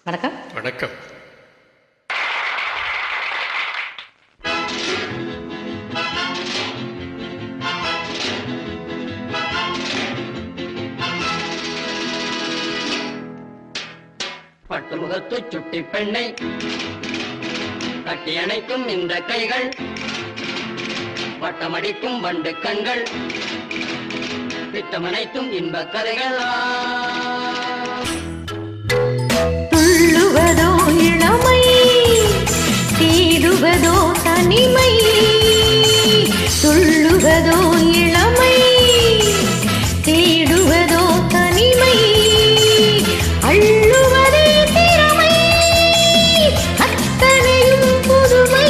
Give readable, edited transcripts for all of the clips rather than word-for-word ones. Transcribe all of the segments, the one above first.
வணக்கம். வணக்கம். பட்டு முகத்து சுட்டி பெண்ணை கட்டி அணைக்கும் இந்த கைகள், வட்டமடிக்கும் வண்டு கண்கள், பித்தமனைத்தும் இன்ப கதைகள். துள்ளுவதோ இளமை, தீருவதோ தனிமை. துள்ளுவதோ இளமை, தேடுவதோ தனிமை. அள்ளுவதே திறமை, அத்தனையும் புதுமை.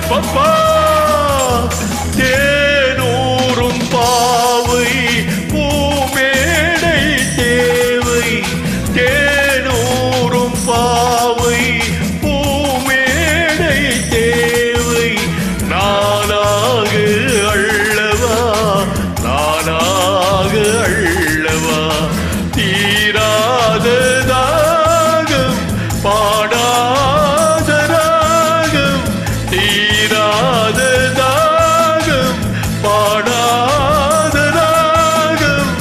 பப்பா தேனூரும் பாவை பூமேடை தேவை. தேனூரும் பாவை பூமேடை தேவை. நானாக அள்ளவா, நானாக அள்ளவா. தீராத தாகம் பாடாத ராகம், தீராத தாகம் பாடாத ராகம்.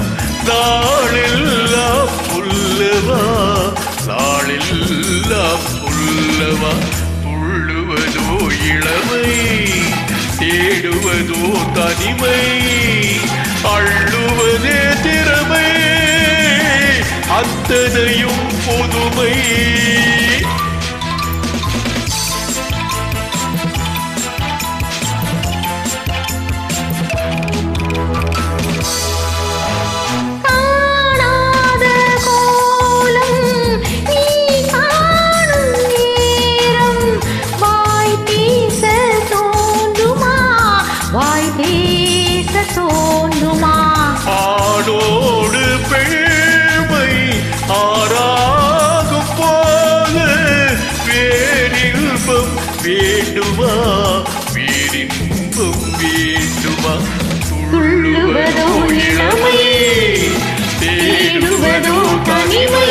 நாளெல்லாம் புல்லவா, நாளெல்லாம் புல்லவா. துள்ளுவதோ இளமை, தேடுவதோ தனிமை. அள்ளுவதே திறமை, அத்தனையும் புதுமை. ஆடோடு பெண்மை ஆறாகும் போது வேறின்பம் வேண்டுமா, வேறின்பம் வேண்டுமா. துள்ளுவதோ இளமை, தேடுவதோ தனிமை.